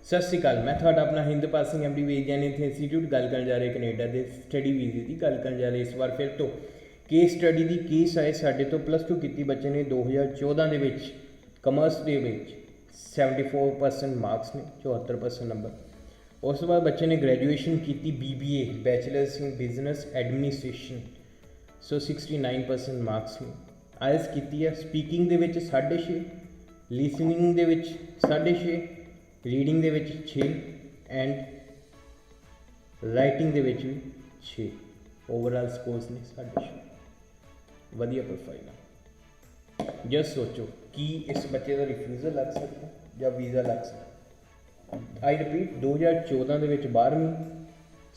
सत श्रीकाल। मैं थोड़ा अपना हिंदपाल सिंह एमडी विज्ञान इंस्टीट्यूट गल कर जा रहे कनेडा के स्टडी वीजे की गल कर जा रहे। इस बार फिर तो केस स्टडी की केस आए साढ़े तो +2 की बच्चे ने 2014 के कमर्स के 74% मार्क्स ने 74% नंबर। उस बाद बच्चे ने ग्रैजुएशन की BBA bachelors in business administration 69% marks ने। आयल्स की है स्पीकिंग के 6.5, लिसनिंग के 6.5, रीडिंग के 6 एंड राइटिंग के भी 6। ओवरऑल स्कोर्स ने 6.5। वधिया प्रोफाइल है। जस्ट सोचो कि इस बच्चे का रिफ्यूज़ल लग सकता या वीज़ा लग सकता। आई रिपीट 2014 के 12वीं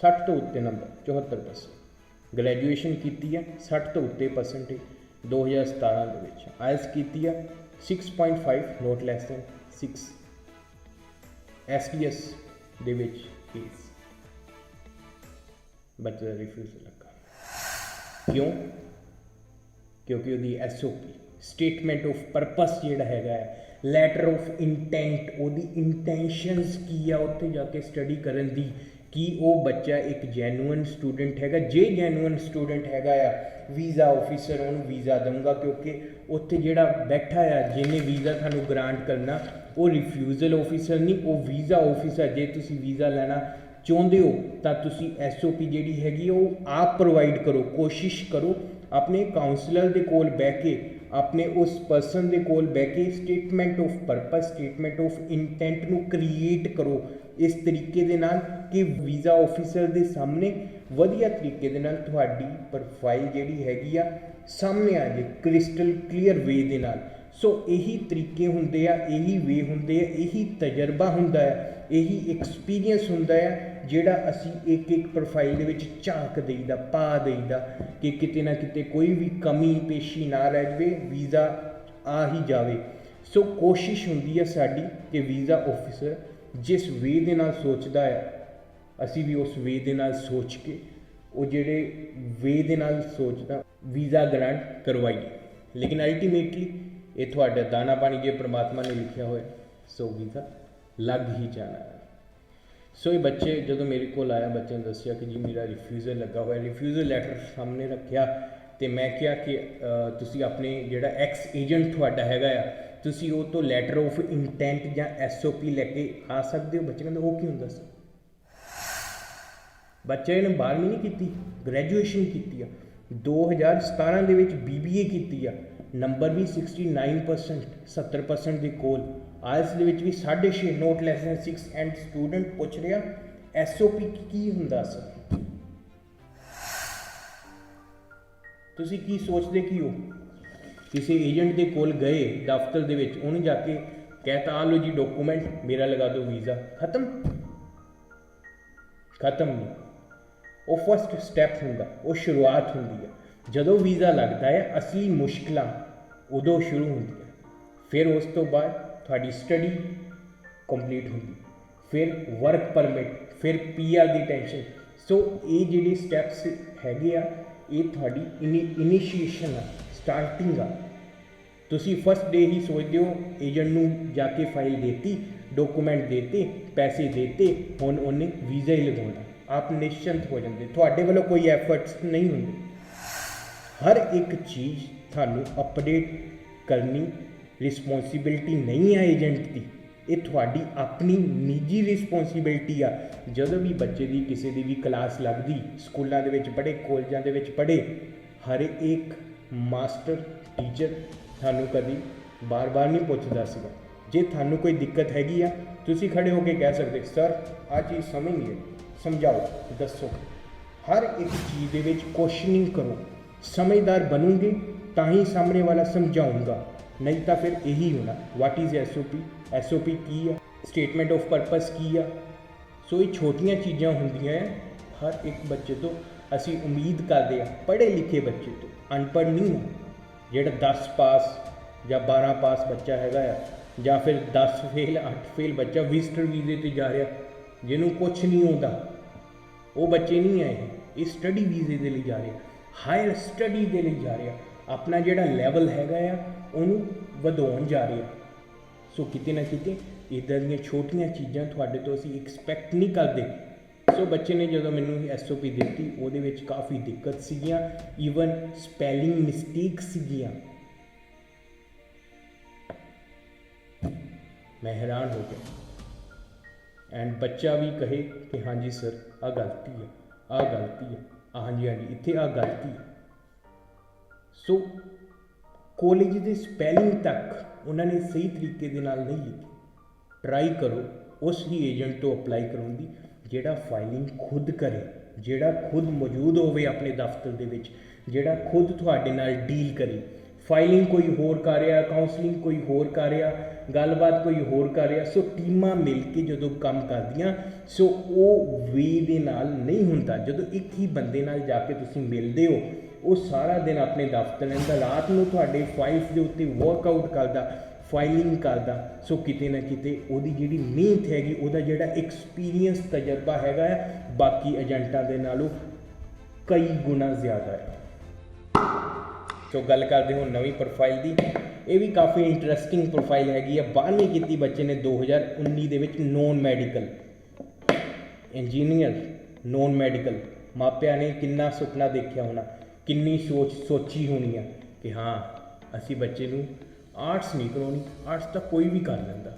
60 तो उत्ते नंबर 74%। ग्रैजुएशन की है 60 तो उत्ते परसेंटेज 2017 के। आयल्स की है 6.5 नोट लैस दैन 6। SDS ਦੇ ਵਿੱਚ केस बच्चे का रिफ्यूज़ल लगा। क्यों? क्योंकि वो SOP स्टेटमेंट ऑफ परपस जिहड़ा हैगा है लैटर ऑफ इंटेंट ਉਹਦੀ इंटेंशनस की आ उत्थे जाके स्टडी करन दी कि वो बच्चा एक जैनुअन स्टूडेंट हैगा। जे जैनुअन स्टूडेंट हैगा आ वीज़ा ऑफिसर उन्होंने वीज़ा दूंगा, क्योंकि उत्थे जिहड़ा बैठा आ जिन्हें वीज़ा थानू ग्रांट करना वो रिफ्यूज़ल ऑफिसर नहीं, वो वीज़ा ऑफिसर। जे तुसी वीज़ा लेना चाहते हो तो तुसी SOP जिहड़ी हैगी वो आप प्रोवाइड करो। कोशिश करो अपने काउंसलर दे कोल बैठ के अपने उस पर्सन दे कोल बैठ के statement of purpose statement of intent नू क्रिएट करो इस तरीके दे नाल कि वीज़ा ऑफिसर दे सामने वधिया तरीके दे नाल तुहाडी प्रोफाइल जिहड़ी हैगी आ सामने आ जाए क्रिस्टल क्लीयर वे दे नाल। सो यही तरीके होंदे आ, यही वे होंदे आ, यही तजर्बा हुंदा है, यही एक्सपीरियंस हुंदा है जिहड़ा असी एक एक प्रोफाइल दे विच झाक देईदा पा देईदा कि किते ना किते कोई भी कमी पेशी ना रह जाए, वीज़ा आ ही जाए। सो कोशिश हुंदी है साडी कि वीज़ा ऑफिसर जिस वे दे नाल सोचदा है असी भी उस वे दे नाल सोच के वो जिहड़े वे दे नाल सोचदा वीज़ा ग्रांट करवाइए। लेकिन अल्टीमेटली ये थोड़ा दाना पानी जे परमात्मा ने लिखिया होया सो वीज़ा लग ही जाना है। सो ये बच्चे जो मेरे को आया बच्चे ने दसिया कि जी मेरा रिफ्यूज़ल लगा हुआ, रिफ्यूज़ल लैटर सामने रखा तो मैं क्या कि तुसी अपने जिहड़ा एक्स एजेंट थोड़ा हैगा आ तुसी वो तो लैटर ऑफ इंटेंट या SOP लैके आ सकते हो। बच्चे कहते वो की हुंदा सर? बच्चे ने 12वीं नहीं की, ग्रैजुएशन की 2017 के BBA की आ, नंबर भी 69% 70% के कोल। आयल्स के भी 6.5 note less than 6 and student पूछ रहा SOP की हुंदा सर? तुसी की सोचते की हो? किसी एजेंट के कोल गए दफ्तर दे विच उन्हें जाके कहता आ लो जी डॉकूमेंट मेरा लगा दो वीज़ा, खत्म खत्म नहीं। वो फर्स्ट स्टैप हुंदा, वो शुरुआत हुंदी है। जदों वीज़ा लगता है असली मुश्किल उदों शुरू होंदी है। फिर उस तो बाद थोड़ी स्टडी कंप्लीट होंदी, फिर वर्क परमिट, फिर PR की टेंशन। सो ये जिहड़े स्टैप्स हैगे आ ये थोड़ी इनिशिएशन आ, स्टार्टिंग आ। तुसी फर्स्ट डे ही सोचते हो एजेंट नू जाके फाइल देती, डॉकूमेंट देते, पैसे देते, हुण उन्हें वीज़ा ही लगाउणा, आप निश्चिंत हो जाते, थोड़े वालों कोई एफर्ट्स नहीं होंगे। हर एक चीज़ थानू अपडेट करनी रिस्पोंसिबिलिटी नहीं है एजेंट की, ये थोड़ी अपनी निजी रिस्पोंसिबिलिटी आ। जदों भी बच्चे की किसी की भी क्लास लगती, स्कूलों के पढ़े, कॉलेजों के पढ़े, हर एक मास्टर टीचर थानू कभी बार बार नहीं पूछता सीगा। जे थानू कोई दिक्कत हैगी आ तुसी खड़े होके कह सकते सर आ चीज़ समझ नहीं है, समझाओ दसो। हर एक चीज़ दे विच क्वेश्चनिंग करो, समझदार बनूंगे तो ही सामने वाला समझाऊंगा, नहीं तो फिर यही होना व्हाट इज़ SOP की है, स्टेटमेंट ऑफ परपस की है। सो ये छोटियां चीज़ां होंदियां हैं। हर एक बच्चे तो असी उम्मीद करते हैं पढ़े लिखे बच्चे तो, अनपढ़ नहीं है जिहड़ा 10 पास या 12 पास बच्चा हैगा या फिर 10 फेल 8 फेल बच्चा विजिटर वीज़े ते जा रहा जिन्होंने कुछ नहीं आता, वो बच्चे नहीं आए, ये स्टडी वीज़े के लिए जा रहे, हायर स्टडी के लिए जा रहे, अपना जिहड़ा लैवल हैगा आ उन्होंने वधाउण जा रहे। सो किते ना किते ਇੱਦਾਂ ਦੀਆਂ ਛੋਟੀਆਂ ਚੀਜ਼ਾਂ ਤੁਹਾਡੇ ਤੋਂ ਅਸੀਂ ਐਕਸਪੈਕਟ ਨਹੀਂ ਕਰਦੇ। ਸੋ ਬੱਚੇ ਨੇ ਜਦੋਂ ਮੈਨੂੰ SOP ਦਿੱਤੀ ਉਹਦੇ ਵਿੱਚ ਕਾਫੀ ਦਿੱਕਤ ਸੀਗੀਆਂ, ਈਵਨ ਸਪੈਲਿੰਗ ਮਿਸਟੇਕ ਸੀਗੀਆਂ। ਮੈਂ ਹੈਰਾਨ ਹੋ ਗਿਆ ਐਂਡ ਬੱਚਾ ਵੀ ਕਹੇ ਕਿ ਹਾਂਜੀ ਸਰ ਆਹ ਗਲਤੀ ਹੈ, ਆਹ ਗਲਤੀ ਹੈ, ਹਾਂਜੀ ਹਾਂਜੀ ਇੱਥੇ ਆਹ ਗਲਤੀ ਹੈ। ਸੋ ਕਾਲਜ ਦੇ ਸਪੈਲਿੰਗ ਤੱਕ ਉਹਨਾਂ ਨੇ ਸਹੀ ਤਰੀਕੇ ਦੇ ਨਾਲ ਨਹੀਂ ਲਿਖੀ। ਟਰਾਈ ਕਰੋ ਉਸ ਹੀ ਏਜੰਟ ਤੋਂ ਅਪਲਾਈ ਕਰਾਉਣ ਦੀ ਜਿਹੜਾ ਫਾਈਲਿੰਗ ਖੁਦ ਕਰੇ, ਜਿਹੜਾ ਖੁਦ ਮੌਜੂਦ ਹੋਵੇ ਆਪਣੇ ਦਫ਼ਤਰ ਦੇ ਵਿੱਚ, ਜਿਹੜਾ ਖੁਦ ਤੁਹਾਡੇ ਨਾਲ ਡੀਲ ਕਰੇ। ਫਾਈਲਿੰਗ ਕੋਈ ਹੋਰ ਕਰ ਰਿਹਾ, ਕਾਉਂਸਲਿੰਗ ਕੋਈ ਹੋਰ ਕਰ ਰਿਹਾ, ਗੱਲਬਾਤ ਕੋਈ ਹੋਰ ਕਰ ਰਿਹਾ। ਸੋ ਟੀਮਾਂ ਮਿਲ ਕੇ ਜਦੋਂ ਕੰਮ ਕਰਦੀਆਂ ਸੋ ਉਹ ਵੇ ਦੇ ਨਾਲ ਨਹੀਂ ਹੁੰਦਾ। ਜਦੋਂ ਇੱਕ ਹੀ ਬੰਦੇ ਨਾਲ ਜਾ ਕੇ ਤੁਸੀਂ ਮਿਲਦੇ ਹੋ, ਉਹ ਸਾਰਾ ਦਿਨ ਆਪਣੇ ਦਫ਼ਤਰ ਰਹਿੰਦਾ, ਰਾਤ ਨੂੰ ਤੁਹਾਡੇ ਫਾਈਲਸ ਦੇ ਉੱਤੇ ਵਰਕਆਊਟ ਕਰਦਾ, ਫਾਈਲਿੰਗ ਕਰਦਾ। ਸੋ ਕਿਤੇ ਨਾ ਕਿਤੇ ਉਹਦੀ ਜਿਹੜੀ ਮਿਹਨਤ ਹੈਗੀ, ਉਹਦਾ ਜਿਹੜਾ ਐਕਸਪੀਰੀਅੰਸ ਤਜਰਬਾ ਹੈਗਾ ਹੈ, ਬਾਕੀ ਏਜੰਟਾਂ ਦੇ ਨਾਲੋਂ ਕਈ ਗੁਣਾ ਜ਼ਿਆਦਾ ਹੈ। ਸੋ ਗੱਲ ਕਰਦੇ ਹੁਣ ਨਵੀਂ ਪ੍ਰੋਫਾਈਲ ਦੀ। ਇਹ ਵੀ ਕਾਫੀ ਇੰਟਰਸਟਿੰਗ ਪ੍ਰੋਫਾਈਲ ਹੈਗੀ ਆ। 12ਵੀਂ ਕੀਤੀ ਬੱਚੇ ਨੇ 2019 ਦੇ ਵਿੱਚ, non medical engineer, non medical. ਮਾਪਿਆਂ ਨੇ ਕਿੰਨਾ ਸੁਪਨਾ ਦੇਖਿਆ ਹੋਣਾ, ਕਿੰਨੀ ਸੋਚੀ ਹੋਣੀ ਆ ਕਿ ਹਾਂ ਅਸੀਂ ਬੱਚੇ ਨੂੰ ਆਰਟਸ ਨਹੀਂ ਕਰਾਉਣੀ, ਆਰਟਸ ਤਾਂ ਕੋਈ ਵੀ ਕਰ ਲੈਂਦਾ,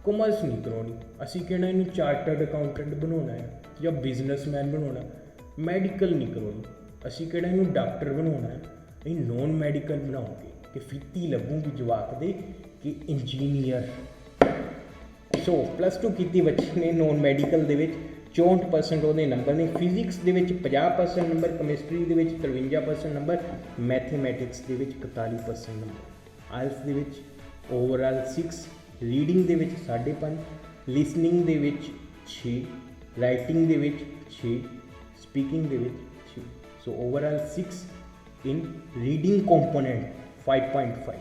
ਕਾਮਰਸ ਨਹੀਂ ਕਰਾਉਣੀ, ਅਸੀਂ ਕਿਹੜਾ ਇਹਨੂੰ ਚਾਰਟਰਡ ਅਕਾਊਂਟੈਂਟ ਬਣਾਉਣਾ ਹੈ ਜਾਂ ਬਿਜ਼ਨਸਮੈਨ ਬਣਾਉਣਾ, ਮੈਡੀਕਲ ਨਹੀਂ ਕਰਾਉਣੀ, ਅਸੀਂ ਕਿਹੜਾ ਇਹਨੂੰ ਡਾਕਟਰ ਬਣਾਉਣਾ ਹੈ, ਇਹ ਨੋਨ ਮੈਡੀਕਲ ਬਣਾਓਗੇ ਕਿ ਫਿੱਤੀ ਲੱਗੂਗੀ ਜਵਾਕ ਦੇ ਕਿ ਇੰਜੀਨੀਅਰ। ਸੋ +2 ਕੀਤੀ ਬੱਚੇ ਨੇ ਨੋਨ ਮੈਡੀਕਲ ਦੇ ਵਿੱਚ, 64% ਉਹਦੇ ਨੰਬਰ ਨੇ। ਫਿਜ਼ਿਕਸ ਦੇ ਵਿੱਚ 50% ਨੰਬਰ, ਕੈਮਿਸਟਰੀ ਦੇ ਵਿੱਚ 53% ਨੰਬਰ, ਮੈਥਮੈਟਿਕਸ ਦੇ ਵਿੱਚ 41% ਨੰਬਰ, ਆਇਲਸ ਦੇ ਵਿੱਚ ਓਵਰਆਲ 6, ਰੀਡਿੰਗ ਦੇ ਵਿੱਚ 5.5, ਲਿਸਨਿੰਗ ਦੇ ਵਿੱਚ 6, ਰਾਈਟਿੰਗ ਦੇ ਵਿੱਚ 6, ਸਪੀਕਿੰਗ ਦੇ ਵਿੱਚ 6। ਸੋ ਓਵਰਆਲ 6 ਇਨ ਰੀਡਿੰਗ ਕੰਪੋਨੈਂਟ 5.5।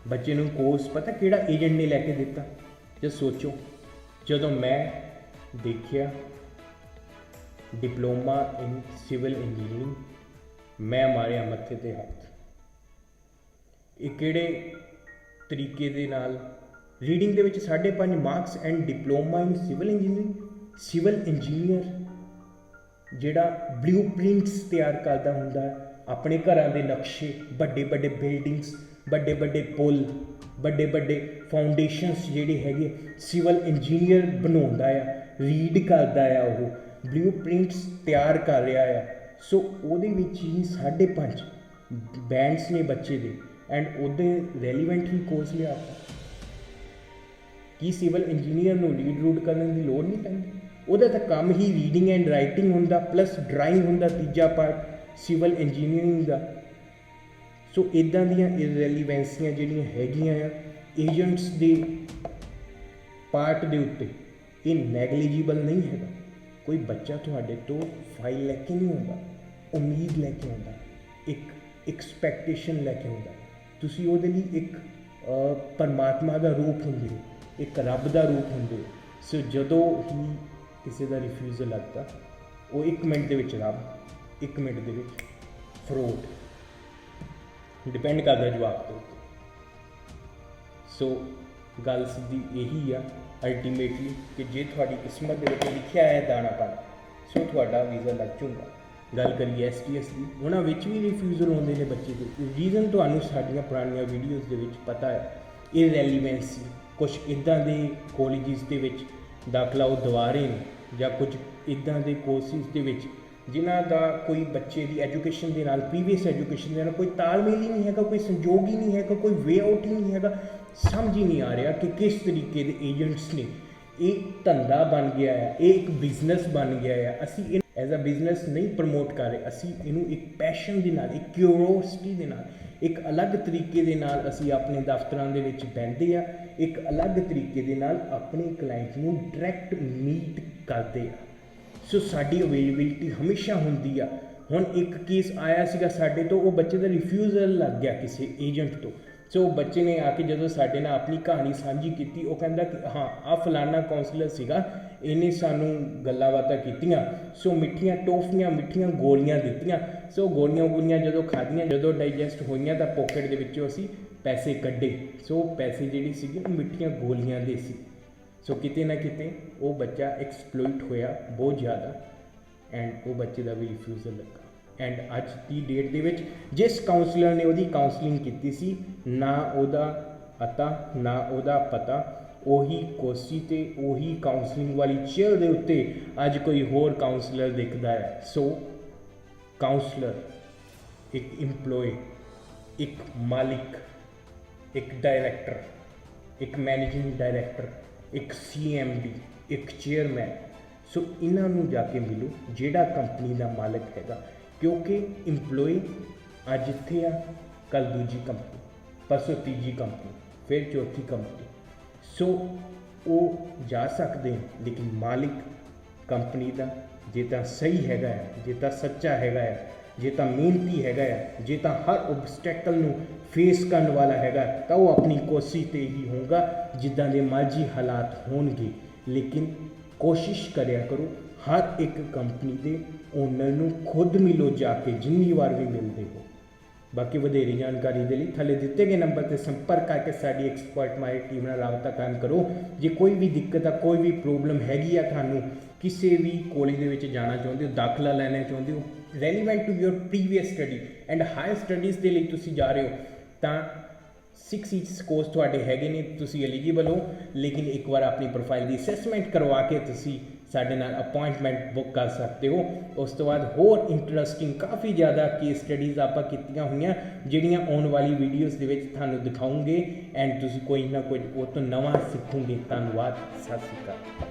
ਬੱਚੇ ਨੂੰ ਕੋਰਸ ਪਤਾ ਕਿਹੜਾ ਏਜੰਟ ਨੇ ਲੈ ਕੇ ਦਿੱਤਾ? ਜੇ ਸੋਚੋ, ਜਦੋਂ ਮੈਂ ਦੇਖਿਆ ਡਿਪਲੋਮਾ ਇਨ ਸਿਵਲ ਇੰਜੀਨੀਅਰਿੰਗ, ਮੈਂ ਮਾਰਿਆ ਮੱਥੇ ਤੇ ਹੱਥ। ਇਹ ਕਿਹੜੇ ਤਰੀਕੇ ਦੇ ਨਾਲ ਰੀਡਿੰਗ ਦੇ ਵਿੱਚ 5.5 marks and diploma in civil engineering. Civil engineer ਜਿਹੜਾ ਬਲਿਊਪ੍ਰਿੰਟਸ ਤਿਆਰ ਕਰਦਾ ਹੁੰਦਾ ਹੈ, ਆਪਣੇ ਘਰਾਂ ਦੇ ਨਕਸ਼ੇ, ਵੱਡੇ ਵੱਡੇ ਬਿਲਡਿੰਗਸ, ਵੱਡੇ ਵੱਡੇ ਪੁਲ, ਵੱਡੇ ਵੱਡੇ ਫਾਊਂਡੇਸ਼ਨਸ ਜਿਹੜੇ ਹੈਗੇ ਸਿਵਲ ਇੰਜੀਨੀਅਰ ਬਣਾਉਂਦਾ ਆ, ਰੀਡ ਕਰਦਾ ਆ, ਉਹ ਬਲਿਊਪ੍ਰਿੰਟਸ ਤਿਆਰ ਕਰ ਰਿਹਾ ਆ। ਸੋ ਉਹਦੇ ਵਿੱਚ ਹੀ 5.5 ਬੈਂਡਸ ਨੇ ਬੱਚੇ ਦੇ ਐਂਡ ਉਹਦੇ ਰੈਲੀਵੈਂਟ ਹੀ ਕੋਰਸ ਲਿਆ ਆਪਾਂ। ਕੀ ਸਿਵਲ ਇੰਜੀਨੀਅਰ ਨੂੰ ਰੀਡ ਰੂਡ ਕਰਨ ਦੀ ਲੋੜ ਨਹੀਂ ਪੈਂਦੀ? ਉਹਦਾ ਤਾਂ ਕੰਮ ਹੀ ਰੀਡਿੰਗ ਐਂਡ ਰਾਈਟਿੰਗ ਹੁੰਦਾ, ਪਲੱਸ ਡਰਾਇੰਗ ਹੁੰਦਾ ਤੀਜਾ ਪਾਰਟ ਸਿਵਲ ਇੰਜੀਨੀਅਰਿੰਗ ਦਾ। ਸੋ ਇੱਦਾਂ ਦੀਆਂ ਇਰਰੈਲੀਵੈਂਸੀਆਂ ਜਿਹੜੀਆਂ ਹੈਗੀਆਂ ਆ ਏਜੰਟਸ ਦੇ ਪਾਰਟ ਦੇ ਉੱਤੇ, ਇਹ ਨੈਗਲੀਜੀਬਲ ਨਹੀਂ ਹੈਗਾ। ਕੋਈ ਬੱਚਾ ਤੁਹਾਡੇ ਤੋਂ ਫਾਈਲ ਲੈ ਕੇ ਨਹੀਂ ਆਉਂਦਾ, ਉਮੀਦ ਲੈ ਕੇ ਆਉਂਦਾ, ਇੱਕ ਐਕਸਪੈਕਟੇਸ਼ਨ ਲੈ ਕੇ ਆਉਂਦਾ। ਤੁਸੀਂ ਉਹਦੇ ਲਈ ਇੱਕ ਪਰਮਾਤਮਾ ਦਾ ਰੂਪ ਹੁੰਦੇ ਹੋ, ਇੱਕ ਰੱਬ ਦਾ ਰੂਪ ਹੁੰਦੇ ਹੋ। ਸੋ ਜਦੋਂ ਹੀ ਕਿਸੇ ਦਾ ਰਿਫਿਊਜ਼ਲ ਲੱਗਦਾ, ਉਹ 1 ਮਿੰਟ ਦੇ ਵਿੱਚ ਰੱਬ, 1 ਮਿੰਟ ਦੇ ਵਿੱਚ ਫਰੋਡ, ਡਿਪੈਂਡ ਕਰਦਾ ਜਵਾਬ ਦੇ ਉੱਤੇ। ਸੋ ਗੱਲ ਸਿੱਧੀ ਇਹੀ ਆ ਅਲਟੀਮੇਟਲੀ ਕਿ ਜੇ ਤੁਹਾਡੀ ਕਿਸਮਤ ਦੇ ਵਿੱਚ ਲਿਖਿਆ ਹੈ ਦਾਣਾ ਪਾਣੀ, ਸੋ ਤੁਹਾਡਾ ਵੀਜ਼ਾ ਲੱਗ ਜਾਊਗਾ। ਗੱਲ ਕਰੀਏ STS ਦੀ, ਉਹਨਾਂ ਵਿੱਚ ਵੀ ਰਿਫਿਊਜ਼ਲ ਆਉਂਦੇ ਨੇ ਬੱਚੇ ਦੇ। ਰੀਜ਼ਨ ਤੁਹਾਨੂੰ ਸਾਡੀਆਂ ਪੁਰਾਣੀਆਂ ਵੀਡੀਓਜ਼ ਦੇ ਵਿੱਚ ਪਤਾ ਹੈ। ਇਰਰੈਲੀਵੈਂਸੀ, ਕੁਝ ਇੱਦਾਂ ਦੇ ਕਾਲਜਿਸ ਦੇ ਵਿੱਚ ਦਾਖਲਾ ਉਹ ਦਵਾ ਰਹੇ ਨੇ, ਜਾਂ ਕੁਝ ਇੱਦਾਂ ਦੇ ਕੋਰਸਿਸ ਦੇ ਵਿੱਚ ਜਿਨ੍ਹਾਂ ਦਾ ਕੋਈ ਬੱਚੇ ਦੀ ਐਜੂਕੇਸ਼ਨ ਦੇ ਨਾਲ, ਪ੍ਰੀਵੀਅਸ ਐਜੂਕੇਸ਼ਨ ਦੇ ਨਾਲ ਕੋਈ ਤਾਲਮੇਲ ਹੀ ਨਹੀਂ ਹੈਗਾ, ਕੋਈ ਸੰਯੋਗ ਹੀ ਨਹੀਂ ਹੈਗਾ, ਕੋਈ ਵੇ ਆਊਟ ਹੀ ਨਹੀਂ ਹੈਗਾ। ਸਮਝ ਹੀ ਨਹੀਂ ਆ ਰਿਹਾ ਕਿ ਕਿਸ ਤਰੀਕੇ ਦੇ ਏਜੰਟਸ ਨੇ, ਇਹ ਧੰਦਾ ਬਣ ਗਿਆ ਹੈ, ਇਹ ਇੱਕ ਬਿਜ਼ਨਸ ਬਣ ਗਿਆ ਹੈ। ਅਸੀਂ ਇਹ ਐਜ਼ ਅ ਬਿਜ਼ਨਸ ਨਹੀਂ ਪ੍ਰਮੋਟ ਕਰ ਰਹੇ, ਅਸੀਂ ਇਹਨੂੰ ਇੱਕ ਪੈਸ਼ਨ ਦੇ ਨਾਲ, ਇੱਕ ਕਿਊਰੀਓਸਿਟੀ ਦੇ ਨਾਲ, ਇੱਕ ਅਲੱਗ ਤਰੀਕੇ ਦੇ ਨਾਲ ਅਸੀਂ ਆਪਣੇ ਦਫ਼ਤਰਾਂ ਦੇ ਵਿੱਚ ਬਹਿੰਦੇ ਆ, ਇੱਕ ਅਲੱਗ ਤਰੀਕੇ ਦੇ ਨਾਲ ਆਪਣੇ ਕਲਾਇੰਟ ਨੂੰ ਡਾਇਰੈਕਟ ਮੀਟ ਕਰਦੇ ਆ। ਸੋ ਸਾਡੀ ਅਵੇਲੇਬਿਲਿਟੀ ਹਮੇਸ਼ਾ ਹੁੰਦੀ ਆ। ਹੁਣ ਇੱਕ ਕੇਸ ਆਇਆ ਸੀਗਾ ਸਾਡੇ ਤੋਂ, ਉਹ ਬੱਚੇ ਦਾ ਰਿਫਿਊਜ਼ਲ ਲੱਗ ਗਿਆ ਕਿਸੇ ਏਜੰਟ ਤੋਂ। ਸੋ ਬੱਚੇ ਨੇ ਆ ਕੇ ਜਦੋਂ ਸਾਡੇ ਨਾਲ ਆਪਣੀ ਕਹਾਣੀ ਸਾਂਝੀ ਕੀਤੀ, ਉਹ ਕਹਿੰਦਾ ਕਿ ਹਾਂ ਆਹ ਫਲਾਨਾ ਕਾਉਂਸਲਰ ਸੀਗਾ, ਇਹਨੇ ਸਾਨੂੰ ਗੱਲਾਂ ਬਾਤਾਂ ਕੀਤੀਆਂ, ਸੋ ਮਿੱਠੀਆਂ ਟੋਫੀਆਂ, ਮਿੱਠੀਆਂ ਗੋਲੀਆਂ ਦਿੱਤੀਆਂ। ਸੋ ਗੋਲੀਆਂ ਜਦੋਂ ਖਾਧੀਆਂ, ਜਦੋਂ ਡਾਈਜੈਸਟ ਹੋਈਆਂ ਤਾਂ ਪੋਕਟ ਦੇ ਵਿੱਚੋਂ ਅਸੀਂ ਪੈਸੇ ਕੱਢੇ। ਸੋ ਪੈਸੇ ਜਿਹੜੀ ਸੀਗੀ ਉਹ ਮਿੱਠੀਆਂ ਗੋਲੀਆਂ ਦੇ ਸੀ। ਸੋ ਕਿਤੇ ਨਾ ਕਿਤੇ ਉਹ ਬੱਚਾ ਐਕਸਪਲੋਇਟ ਹੋਇਆ ਬਹੁਤ ਜ਼ਿਆਦਾ ਐਂਡ ਉਹ ਬੱਚੇ ਦਾ ਵੀ ਰਿਫਿਊਜ਼ਲ ਲੱਗਾ। ਐਂਡ ਅੱਜ ਦੀ ਡੇਟ ਦੇ ਵਿੱਚ ਜਿਸ ਕਾਉਂਸਲਰ ਨੇ ਉਹਦੀ ਕਾਉਂਸਲਿੰਗ ਕੀਤੀ ਸੀ, ਨਾ ਉਹਦਾ ਅਤਾ ਨਾ ਉਹਦਾ ਪਤਾ, ਉਹੀ ਕੁਰਸੀ ਤੇ ਉਹੀ ਕਾਉਂਸਲਿੰਗ ਵਾਲੀ ਚੇਅਰ ਦੇ ਉੱਤੇ ਅੱਜ ਕੋਈ ਹੋਰ ਕਾਉਂਸਲਰ ਦਿਖਦਾ ਹੈ। ਸੋ ਕਾਉਂਸਲਰ ਇੱਕ ਇੰਪਲੋਏ, ਇੱਕ ਮਾਲਿਕ, ਇੱਕ ਡਾਇਰੈਕਟਰ, ਇੱਕ ਮੈਨੇਜਿੰਗ ਡਾਇਰੈਕਟਰ, ਇੱਕ CMD, ਇੱਕ ਚੇਅਰਮੈਨ, ਸੋ ਇਹਨਾਂ ਨੂੰ ਜਾ ਕੇ ਮਿਲੋ ਜਿਹੜਾ ਕੰਪਨੀ ਦਾ ਮਾਲਕ ਹੈਗਾ। ਕਿਉਂਕਿ ਇੰਪਲੋਏ ਅੱਜ ਇੱਥੇ ਆ, ਕੱਲ੍ਹ ਦੂਜੀ ਕੰਪਨੀ, ਪਰਸੋਂ ਤੀਜੀ ਕੰਪਨੀ, ਫਿਰ ਚੌਥੀ ਕੰਪਨੀ। ਸੋ ਉਹ ਜਾ ਸਕਦੇ ਲੇਕਿਨ ਮਾਲਿਕ ਕੰਪਨੀ ਦਾ ਜੇ ਤਾਂ ਸਹੀ ਹੈਗਾ ਹੈ, ਜੇ ਤਾਂ ਸੱਚਾ ਹੈਗਾ ਹੈ, ਜੇ ਤਾਂ ਮਿਹਨਤੀ ਹੈਗਾ ਹੈ, ਜੇ ਤਾਂ ਹਰ ਓਬਸਟੈਕਲ ਨੂੰ ਫੇਸ ਕਰਨ ਵਾਲਾ ਹੈਗਾ, ਤਾਂ ਉਹ ਆਪਣੀ ਕੋਸ਼ਿਸ਼ 'ਤੇ ਹੀ ਹੋਊਗਾ ਜਿੱਦਾਂ ਦੇ ਮਰਜ਼ੀ ਹਾਲਾਤ ਹੋਣਗੇ। ਲੇਕਿਨ ਕੋਸ਼ਿਸ਼ ਕਰਿਆ ਕਰੋ ਹਰ ਇੱਕ ਕੰਪਨੀ ਦੇ ਓਨਰ ਨੂੰ ਖੁਦ ਮਿਲੋ ਜਾ ਕੇ ਜਿੰਨੀ ਵਾਰ ਵੀ ਮਿਲਦੇ ਹੋ। ਬਾਕੀ ਵਧੇਰੀ ਜਾਣਕਾਰੀ ਦੇ ਲਈ ਥੱਲੇ ਦਿੱਤੇ ਗਏ ਨੰਬਰ 'ਤੇ ਸੰਪਰਕ ਕਰਕੇ ਸਾਡੀ ਐਕਸਪਰਟ ਮਾਈ ਟੀਮ ਨਾਲ ਰਾਬਤਾ ਕਾਇਮ ਕਰੋ। ਜੇ ਕੋਈ ਵੀ ਦਿੱਕਤ ਆ, ਕੋਈ ਵੀ ਪ੍ਰੋਬਲਮ ਹੈਗੀ ਆ, ਤੁਹਾਨੂੰ ਕਿਸੇ ਵੀ ਕਾਲਜ ਦੇ ਵਿੱਚ ਜਾਣਾ ਚਾਹੁੰਦੇ ਹੋ, ਦਾਖਲਾ ਲੈਣਾ ਚਾਹੁੰਦੇ ਹੋ, relevant to your previous study and higher studies ਦੇ ਲਈ ਤੁਸੀਂ ਜਾ ਰਹੇ ਹੋ, ਤਾਂ 6 ਸੀਟਸ ਕੋਰਸ ਤੁਹਾਡੇ ਹੈਗੇ ਨੇ, ਤੁਸੀਂ ਐਲੀਜੀਬਲ ਹੋ। ਲੇਕਿਨ ਇੱਕ ਵਾਰ ਆਪਣੀ ਪ੍ਰੋਫਾਈਲ ਦੀ ਅਸੈਸਮੈਂਟ ਕਰਵਾ ਕੇ ਤੁਸੀਂ ਸਾਡੇ ਨਾਲ ਅਪਾਇੰਟਮੈਂਟ ਬੁੱਕ ਕਰ ਸਕਦੇ ਹੋ। ਉਸ ਤੋਂ ਬਾਅਦ ਹੋਰ ਇੰਟਰਸਟਿੰਗ ਕਾਫੀ ਜ਼ਿਆਦਾ ਕੇਸ ਸਟੱਡੀਜ਼ ਆਪਾਂ ਕੀਤੀਆਂ ਹੋਈਆਂ, ਜਿਹੜੀਆਂ ਆਉਣ ਵਾਲੀ ਵੀਡੀਓਜ਼ ਦੇ ਵਿੱਚ ਤੁਹਾਨੂੰ ਦਿਖਾਉਂਗੇ ਐਂਡ ਤੁਸੀਂ ਕੋਈ ਨਾ ਕੁਝ ਉਹ ਤੋਂ ਨਵਾਂ ਸਿੱਖੋਗੇ। ਧੰਨਵਾਦ, ਸਤਿ ਸ਼੍ਰੀ ਅਕਾਲ।